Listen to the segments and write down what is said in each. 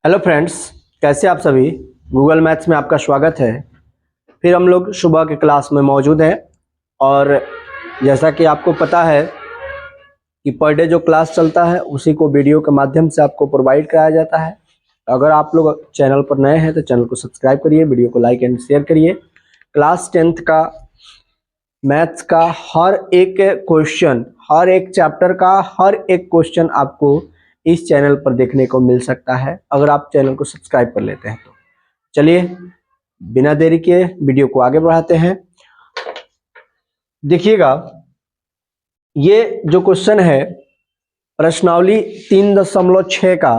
Hello friends, कैसे आप सभी। गूगल मैथ्स में आपका स्वागत है। फिर हम लोग सुबह के क्लास में मौजूद हैं और जैसा कि आपको पता है कि पर डे जो क्लास चलता है उसी को वीडियो के माध्यम से आपको प्रोवाइड कराया जाता है। अगर आप लोग चैनल पर नए हैं तो चैनल को सब्सक्राइब करिए, वीडियो को लाइक एंड शेयर करिए। क्लास 10th का मैथ्स का हर एक क्वेश्चन, हर एक चैप्टर का हर एक क्वेश्चन आपको इस चैनल पर देखने को मिल सकता है अगर आप चैनल को सब्सक्राइब कर लेते हैं तो। चलिए बिना देरी के वीडियो को आगे बढ़ाते हैं। देखिएगा, ये जो क्वेश्चन है प्रश्नावली 3.6 का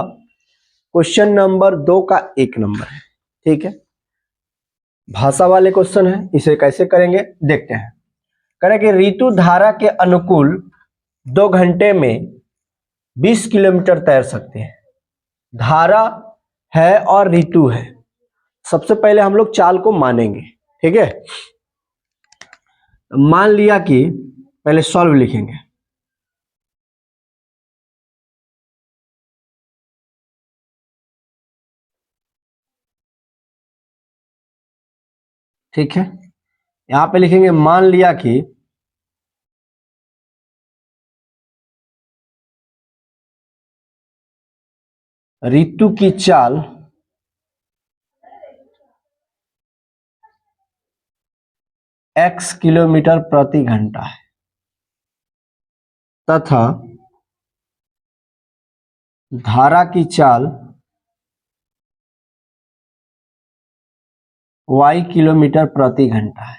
क्वेश्चन नंबर 2 का 1 नंबर है। ठीक है, भाषा वाले क्वेश्चन है। इसे कैसे करेंगे देखते हैं। करें कि ऋतु धारा के अनुकूल 2 घंटे में 20 किलोमीटर तैर सकते हैं। धारा है और ऋतु है। सबसे पहले हम लोग चाल को मानेंगे। ठीक है, मान लिया कि पहले सॉल्व लिखेंगे। ठीक है, यहां पे लिखेंगे मान लिया कि ऋतु की चाल x किलोमीटर प्रति घंटा है तथा धारा की चाल y किलोमीटर प्रति घंटा है।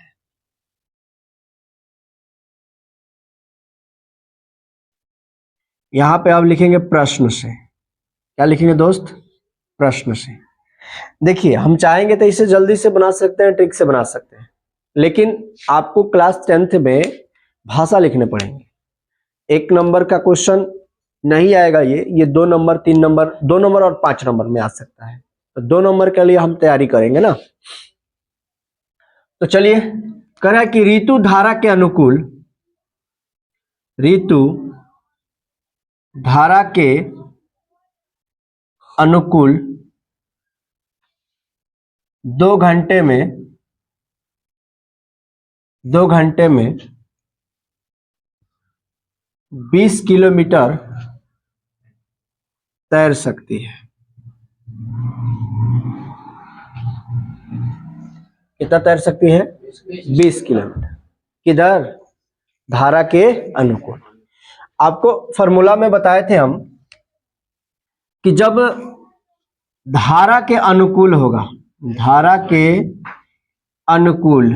यहां पे अब लिखेंगे प्रश्न से। क्या लिखेंगे दोस्त? प्रश्न से। देखिए, हम चाहेंगे तो इसे जल्दी से बना सकते हैं, ट्रिक से बना सकते हैं, लेकिन आपको क्लास 10th में भाषा लिखने पड़ेंगे। 1 नंबर का क्वेश्चन नहीं आएगा। ये 2 नंबर, 3 नंबर, 2 नंबर और 5 नंबर में आ सकता है। तो 2 नंबर के लिए हम तैयारी करेंगे ना। तो चलिए, कह कि ऋतु धारा के अनुकूल, ऋतु धारा के अनुकूल 2 घंटे में 20 किलोमीटर तैर सकती है। कितना तैर सकती है? 20 किलोमीटर। किधर? धारा के अनुकूल। आपको फॉर्मूला में बताए थे हम कि जब धारा के अनुकूल होगा, धारा के अनुकूल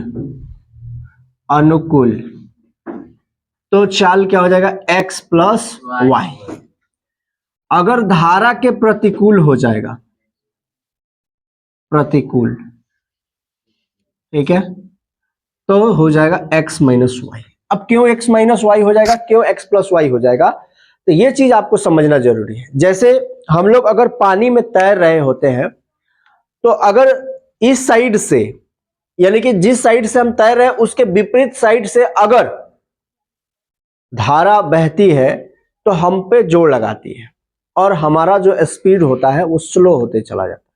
तो चाल क्या हो जाएगा? x plus Y. अगर धारा के प्रतिकूल हो जाएगा, प्रतिकूल, ठीक है, तो हो जाएगा x माइनस वाई। अब क्यों x माइनस वाई हो जाएगा, क्यों x प्लस वाई हो जाएगा, तो ये चीज आपको समझना जरूरी है। जैसे हम लोग अगर पानी में तैर रहे होते हैं तो अगर इस साइड से, यानी कि जिस साइड से हम तैर रहे हैं उसके विपरीत साइड से अगर धारा बहती है तो हम पे जोर लगाती है और हमारा जो स्पीड होता है वो स्लो होते चला जाता है।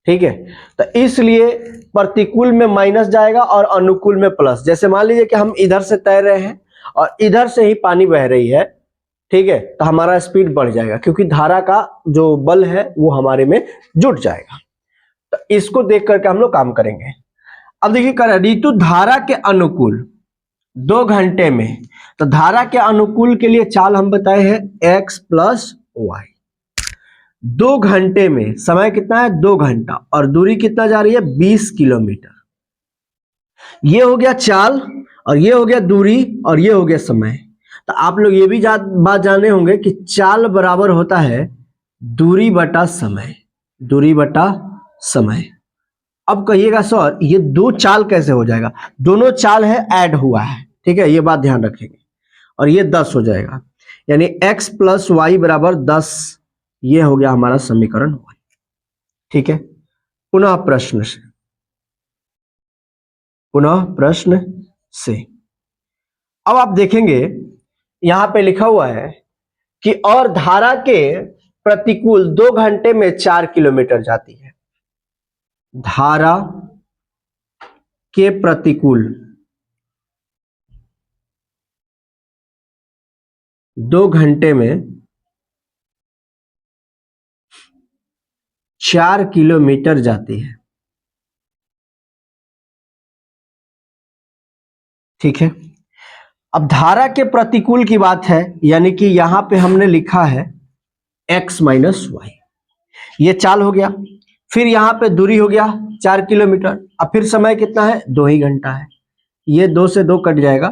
ठीक है, तो इसलिए प्रतिकूल में माइनस जाएगा और अनुकूल में प्लस। जैसे मान लीजिए कि हम इधर से तैर रहे हैं और इधर से ही पानी बह रही है, ठीक है, तो हमारा स्पीड बढ़ जाएगा क्योंकि धारा का जो बल है वो हमारे में जुट जाएगा। तो इसको देख करके हम लोग काम करेंगे। अब देखिए, ऋतु धारा के अनुकूल 2 घंटे में, तो धारा के अनुकूल के लिए चाल हम बताए हैं x प्लस वाई। 2 घंटे में समय कितना है? 2 घंटा। और दूरी कितना जा रही है? 20 किलोमीटर। ये हो गया चाल और ये हो गया दूरी और ये हो गया समय। तो आप लोग ये भी बात जाने होंगे कि चाल बराबर होता है दूरी बटा समय, दूरी बटा समय। अब कहिएगा सर ये 2 चाल कैसे हो जाएगा? दोनों चाल है ऐड हुआ है, ठीक है, ये बात ध्यान रखेंगे। और ये 10 हो जाएगा, यानी x प्लस वाई बराबर 10। ये हो गया हमारा समीकरण 1। ठीक है, पुनः प्रश्न से अब आप देखेंगे यहां पे लिखा हुआ है कि और धारा के प्रतिकूल 2 घंटे में 4 किलोमीटर जाती है। धारा के प्रतिकूल 2 घंटे में 4 किलोमीटर जाती है। ठीक है, अब धारा के प्रतिकूल की बात है, यानी कि यहां पे हमने लिखा है x माइनस वाई, ये चाल हो गया। फिर यहां पे दूरी हो गया 4 किलोमीटर। अब फिर समय कितना है, 2 ही घंटा है। ये 2 से 2 कट जाएगा,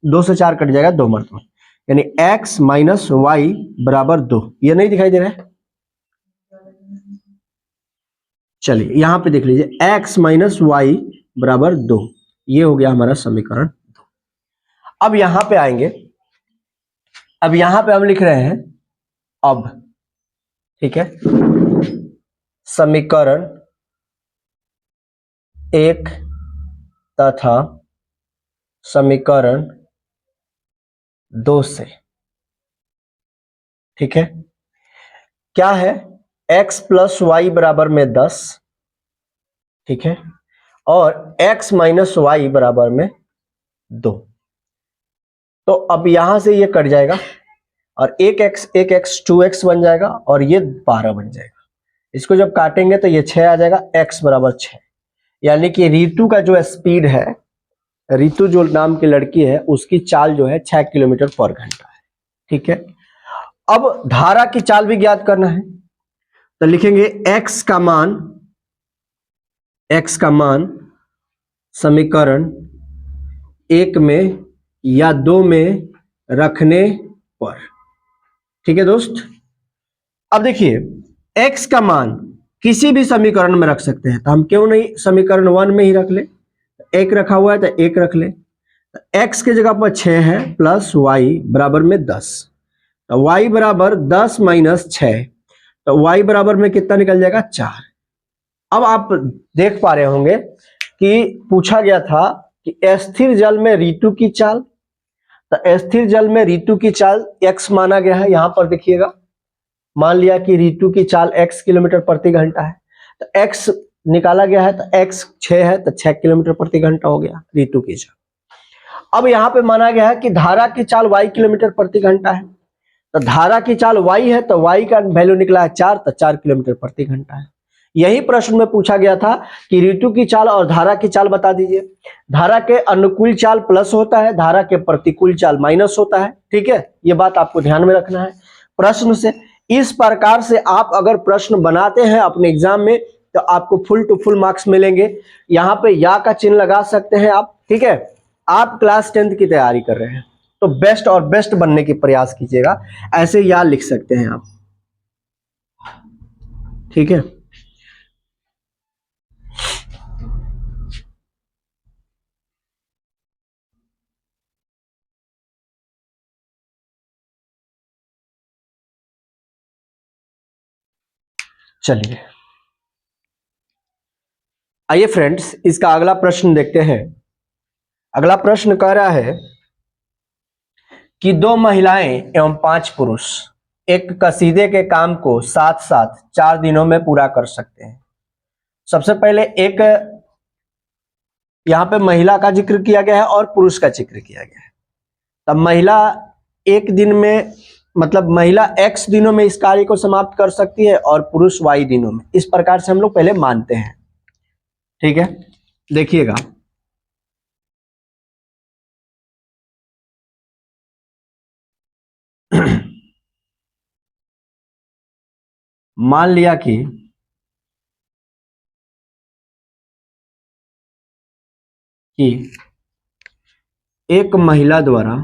2 से 4 कट जाएगा, 2 मरतबा, यानी x माइनस वाई बराबर 2। ये नहीं दिखाई दे रहा है, चलिए यहां पे देख लीजिए, x माइनस वाई बराबर 2, ये हो गया हमारा समीकरण 2। अब यहां पे आएंगे, अब यहां पे हम लिख रहे हैं अब, ठीक है, समीकरण 1 तथा समीकरण 2 से। ठीक है, क्या है, x प्लस वाई बराबर में 10, ठीक है, और x माइनस वाई बराबर में 2। तो अब यहां से ये कट जाएगा और एक x 2x बन जाएगा और ये 12 बन जाएगा। इसको जब काटेंगे तो ये 6 आ जाएगा, x बराबर 6। यानी कि रितु का जो स्पीड है, रितु जो नाम की लड़की है, उसकी चाल जो है 6 किलोमीटर पर घंटा है। ठीक है, अब धारा की चाल भी ज्ञात करना है, तो लिखेंगे x का मान समीकरण 1 में या 2 में रखने पर। ठीक है दोस्त, अब देखिए x का मान किसी भी समीकरण में रख सकते हैं, तो हम क्यों नहीं समीकरण 1 में ही रख ले। एक रखा हुआ है तो एक रख ले, x की जगह पर 6 है प्लस y बराबर में 10, तो y बराबर 10 माइनस 6, तो y बराबर में कितना निकल जाएगा, 4। अब आप देख पा रहे होंगे कि पूछा गया था कि स्थिर जल में ऋतु की चाल, तो स्थिर जल में ऋतु की चाल x माना गया है। यहां पर देखिएगा, मान लिया कि ऋतु की चाल x किलोमीटर प्रति घंटा है, तो x निकाला गया है, तो x 6 है तो 6 किलोमीटर प्रति घंटा हो गया ऋतु की चाल। अब यहां पे माना गया है कि धारा की चाल y किलोमीटर प्रति घंटा है, तो धारा की चाल y है, तो y का वैल्यू निकला है 4, तो 4 किलोमीटर प्रति घंटा है। यही प्रश्न में पूछा गया था कि ऋतु की चाल और धारा की चाल बता दीजिए। धारा के अनुकूल चाल प्लस होता है, धारा के प्रतिकूल चाल माइनस होता है। ठीक है, ये बात आपको ध्यान में रखना है प्रश्न से। इस प्रकार से आप अगर प्रश्न बनाते हैं अपने एग्जाम में, तो आपको फुल टू फुल मार्क्स मिलेंगे। यहाँ पे या का चिन्ह लगा सकते हैं आप। ठीक है, आप क्लास 10th की तैयारी कर रहे हैं तो बेस्ट और बेस्ट बनने की प्रयास कीजिएगा, ऐसे या लिख सकते हैं आप। ठीक है, चलिए आइए फ्रेंड्स, इसका अगला प्रश्न देखते हैं। अगला प्रश्न कह रहा है कि 2 महिलाएं एवं 5 पुरुष एक कसीदे के काम को साथ साथ 4 दिनों में पूरा कर सकते हैं। सबसे पहले एक यहाँ पे महिला का जिक्र किया गया है और पुरुष का जिक्र किया गया है। तब महिला एक दिन में, मतलब महिला x दिनों में इस कार्य को समाप्त कर सकती है और पुरुष y दिनों में। इस प्रकार से हम लोग पहले मानते हैं। ठीक है, देखिएगा, मान लिया कि एक महिला द्वारा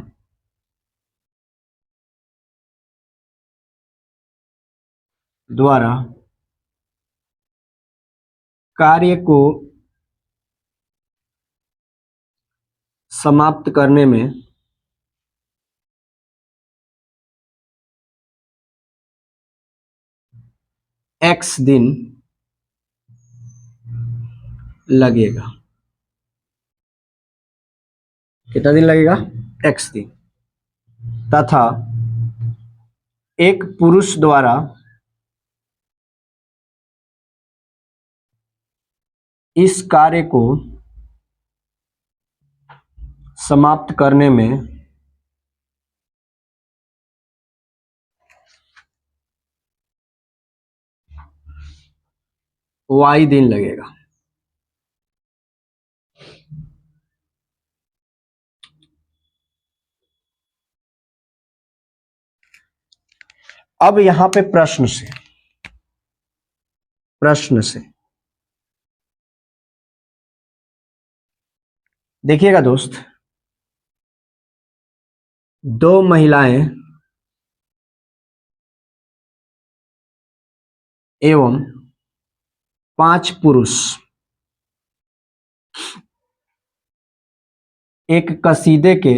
कार्य को समाप्त करने में x दिन लगेगा। कितना दिन लगेगा, x दिन। तथा एक पुरुष द्वारा इस कार्य को समाप्त करने में y दिन लगेगा। अब यहां पे प्रश्न से देखिएगा दोस्त, 2 महिलाएं एवं 5 पुरुष एक कसीदे के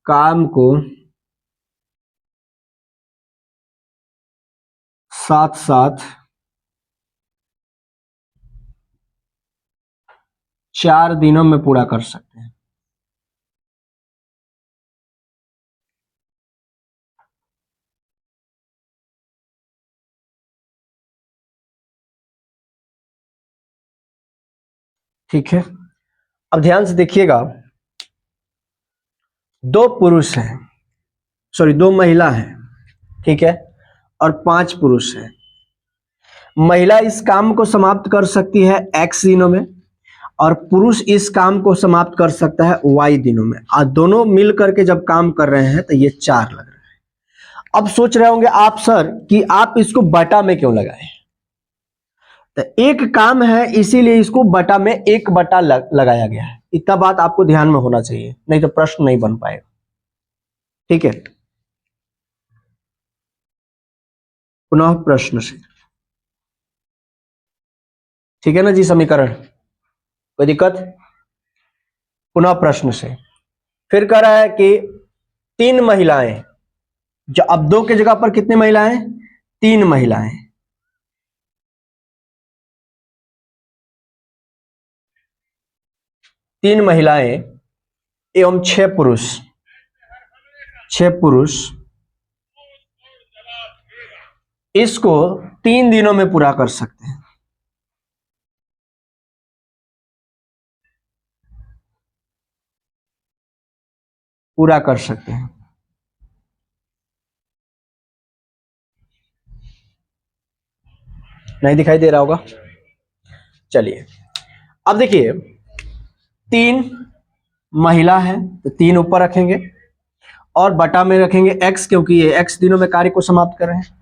काम को साथ साथ 4 दिनों में पूरा कर सकते हैं। ठीक है, अब ध्यान से देखिएगा, 2 पुरुष हैं, सॉरी 2 महिला हैं, ठीक है, और 5 पुरुष हैं। महिला इस काम को समाप्त कर सकती है x दिनों में और पुरुष इस काम को समाप्त कर सकता है y दिनों में, और दोनों मिल करके जब काम कर रहे हैं तो ये 4 लग रहा है। अब सोच रहे होंगे आप सर कि आप इसको बटा में क्यों लगाए, तो एक काम है इसीलिए इसको बटा में 1 बटा लगाया गया है। इतना बात आपको ध्यान में होना चाहिए, नहीं तो प्रश्न नहीं बन पाएगा। ठीक है, पुनः प्रश्न से, ठीक है ना जी, समीकरण कोई दिक्कत? पुनः प्रश्न से फिर कह रहा है कि 3 महिलाएं, जो अब 2 की जगह पर कितनी महिलाएं? 3 महिलाएं, एवं 6 पुरुष इसको 3 दिनों में पूरा कर सकते हैं। नहीं दिखाई दे रहा होगा, चलिए अब देखिए, 3 महिला है तो 3 ऊपर रखेंगे और बटा में रखेंगे x, क्योंकि ये x दिनों में कार्य को समाप्त कर रहे हैं।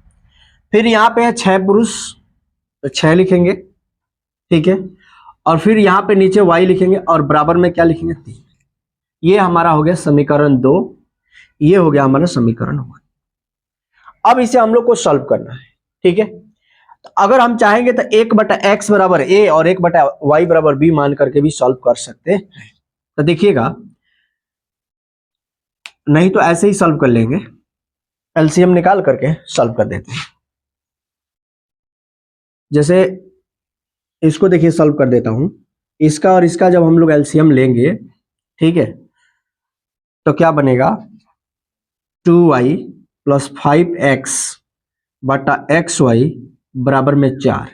फिर यहाँ पे है 6 पुरुष तो 6 लिखेंगे, ठीक है, और फिर यहाँ पे नीचे y लिखेंगे और बराबर में क्या लिखेंगे? 3। ये हमारा हो गया समीकरण 2, ये हो गया हमारा समीकरण 1। अब इसे हम लोग को सॉल्व करना है, ठीक है। तो अगर हम चाहेंगे तो 1/x बराबर a और 1/y बराबर b मान करके भी सॉल्व कर सकते हैं। तो देखिएगा, नहीं तो ऐसे ही सॉल्व कर लेंगे, एलसीएम निकाल करके सॉल्व कर देते हैं। जैसे इसको देखिए सॉल्व कर देता हूं, इसका और इसका जब हम लोग एलसीएम लेंगे, ठीक है, तो क्या बनेगा? 2y प्लस 5x बटा xy बराबर में 4,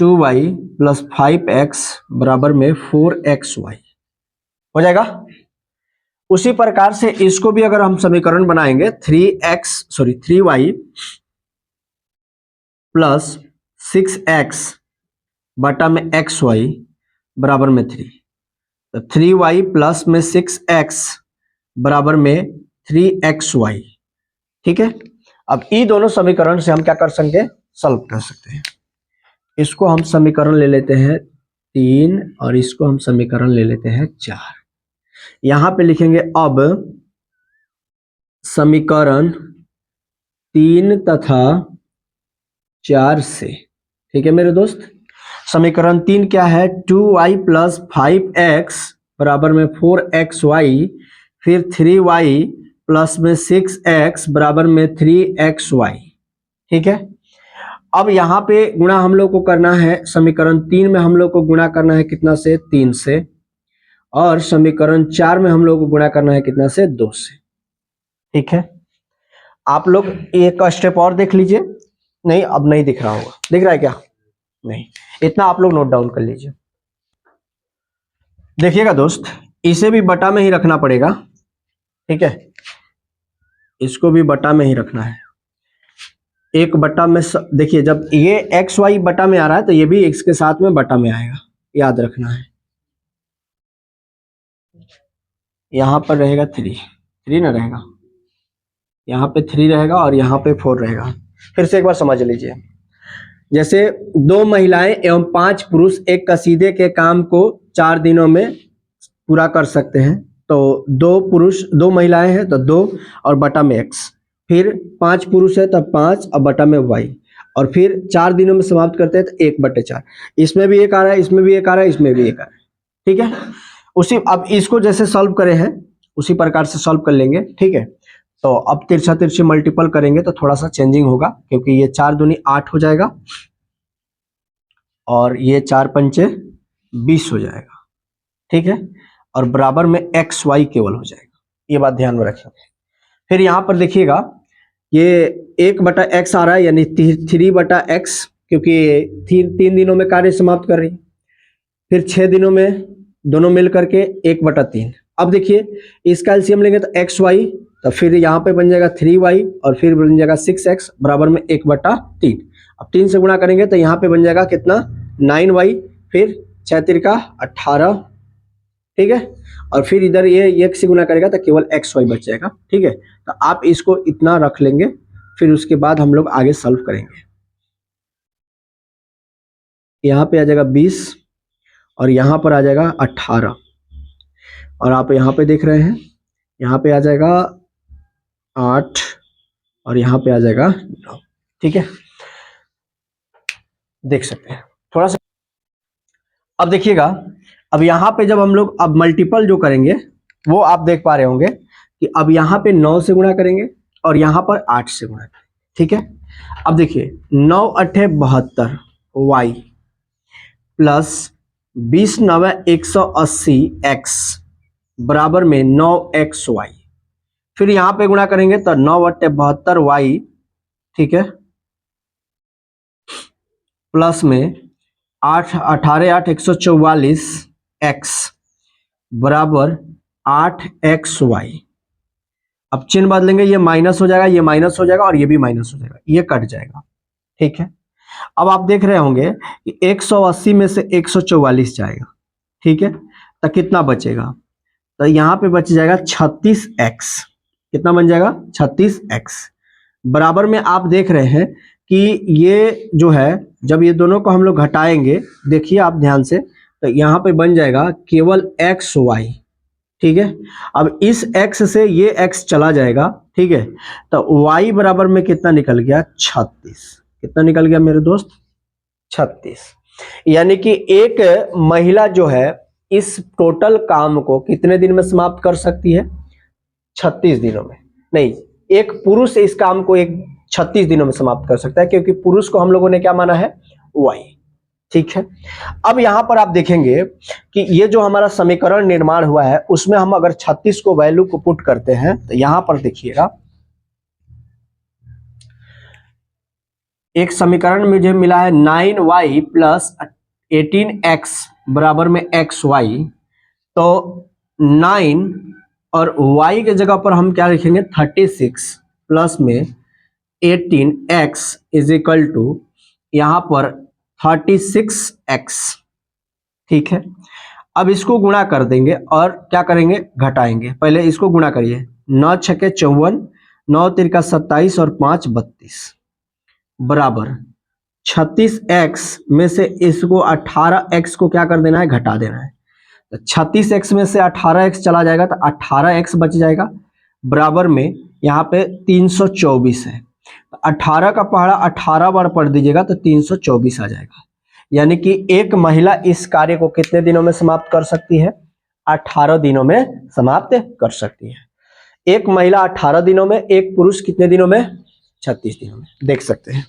2y प्लस 5x बराबर में 4xy हो जाएगा। उसी प्रकार से इसको भी अगर हम समीकरण बनाएंगे, 3y प्लस 6x बटा में xy बराबर में 3, तो 3y प्लस में 6x बराबर में 3xy, ठीक है। अब ये दोनों समीकरण से हम क्या कर सकते? सॉल्व कर सकते हैं। इसको हम समीकरण ले लेते हैं 3 और इसको हम समीकरण ले लेते हैं 4। यहां पे लिखेंगे अब समीकरण 3 तथा 4 से, ठीक है मेरे दोस्त। समीकरण 3 क्या है? 2y प्लस 5x बराबर में 4xy, फिर 3y प्लस में 6x बराबर में 3xy, ठीक है। अब यहाँ पे गुणा हम लोग को करना है, समीकरण 3 में हम लोग को गुणा करना है कितना से? 3 से, और समीकरण 4 में हम लोग को गुणा करना है कितना से? 2 से, ठीक है। आप लोग एक स्टेप और देख लीजिए। नहीं, अब नहीं दिख रहा होगा, दिख रहा है क्या? नहीं, इतना आप लोग नोट डाउन कर लीजिए। देखिएगा दोस्त, इसे भी बटा में ही रखना पड़ेगा, ठीक है, इसको भी बटा में ही रखना है। एक बटा में देखिए, जब ये एक्स वाई बटा में आ रहा है तो ये भी एक्स के साथ में बटा में आएगा, याद रखना है। यहां पर रहेगा 3 ना रहेगा, यहाँ पे 3 रहेगा और यहाँ पे 4 रहेगा। फिर से एक बार समझ लीजिए, जैसे 2 महिलाएं एवं 5 पुरुष एक कसीदे के काम को 4 दिनों में पूरा कर सकते हैं। तो 2 महिलाएं हैं तो 2 और बटा में x, फिर 5 पुरुष है तब 5 और बटा में y, और फिर 4 दिनों में समाप्त करते हैं तो 1/4। इसमें भी एक आ रहा है, इसमें भी एक आ रहा है, इसमें भी एक आ रहा है, ठीक है। उसी अब इसको जैसे सॉल्व करे हैं उसी प्रकार से सॉल्व कर लेंगे, ठीक है। तो अब तिरछा तिरछी मल्टीपल करेंगे तो थोड़ा सा चेंजिंग होगा, क्योंकि ये 4 दूनी 8 हो जाएगा और ये 4 पंचे 20 हो जाएगा, ठीक है, और बराबर में एक्स वाई केवल हो जाएगा, ये बात ध्यान में रखेंगे। फिर यहाँ पर देखिएगा, ये 1/x आ रहा है, यानी 3/x, क्योंकि 3 दिनों में कार्य समाप्त कर रही है। फिर 6 दिनों में दोनों मिल करके 1/3। अब देखिए इसका एलसीएम लेंगे तो एक्स वाई, तो फिर यहाँ पे बन जाएगा 3y और फिर बन जाएगा 6x बराबर में 1/3। अब 3 से गुणा करेंगे तो यहाँ पे बन जाएगा कितना, 9y, फिर 6 तिरका 18, ठीक है, और फिर इधर ये 1 से गुणा करेगा तो केवल एक्स वाई बच जाएगा, ठीक है। तो आप इसको इतना रख लेंगे, फिर उसके बाद हम लोग आगे सॉल्व करेंगे। यहाँ पे आ जाएगा 20 और यहाँ पर आ जाएगा 18, और आप यहाँ पे देख रहे हैं यहाँ पे आ जाएगा 8 और यहाँ पे आ जाएगा 9, ठीक है, देख सकते हैं थोड़ा सा। अब देखिएगा, अब यहाँ पे जब हम लोग अब मल्टीपल जो करेंगे वो आप देख पा रहे होंगे कि अब यहाँ पे 9 से गुणा करेंगे और यहाँ पर 8 से गुणा करेंगे, ठीक है। अब देखिए 9 8 72 y प्लस 20 9 180 x बराबर में 9xy। फिर यहाँ पे गुणा करेंगे तो 9 8 72 y, ठीक है, प्लस में 8 18 8 144 x बराबर 8xy। अब चिन्ह बदलेंगे, ये माइनस हो जाएगा, ये माइनस हो जाएगा और ये भी माइनस हो जाएगा, ये कट जाएगा, ठीक है। अब आप देख रहे होंगे कि 180 में से 144 जाएगा, ठीक है, तो कितना बचेगा, तो यहाँ पे बच जाएगा 36x। कितना बन जाएगा, 36x बराबर में आप देख रहे हैं कि ये जो है जब ये दोनों को हम लोग घटाएंगे, देखिए आप ध्यान से, तो यहाँ पे बन जाएगा केवल xy, ठीक है। अब इस x से ये x चला जाएगा, ठीक है, तो y बराबर में कितना निकल गया, 36। कितना निकल गया मेरे दोस्त, 36। यानी कि एक महिला जो है इस टोटल काम को कितने दिन में समाप्त कर सकती है, 36 दिनों में। नहीं, एक पुरुष इस काम को 36 दिनों में समाप्त कर सकता है, क्योंकि पुरुष को हम लोगों ने क्या माना है, y, ठीक है। अब यहां पर आप देखेंगे कि ये जो हमारा समीकरण निर्माण हुआ है उसमें हम अगर 36 को वैल्यू को पुट करते हैं तो यहां पर देखिएगा, एक समीकरण में जो मिला है 9y प्लस 18x बराबर में xy, तो 9 और y के जगह पर हम क्या लिखेंगे, 36 प्लस में 18x इज इक्वल टू यहां पर 36x, ठीक है। अब इसको गुणा कर देंगे और क्या करेंगे, घटाएंगे। पहले इसको गुणा करिए, 9 6 54, 9 3 27 और 5 32 बराबर 36x में से इसको 18x को क्या कर देना है, घटा देना है। तो 36x में से 18x चला जाएगा तो 18x बच जाएगा, बराबर में यहाँ पे 324 है। 18 का पहाड़ा 18 बार पढ़ दीजिएगा तो 324 आ जाएगा। यानी कि एक महिला इस कार्य को कितने दिनों में समाप्त कर सकती है, 18 दिनों में समाप्त कर सकती है। एक महिला 18 दिनों में, एक पुरुष कितने दिनों में, 36 दिनों में, देख सकते हैं।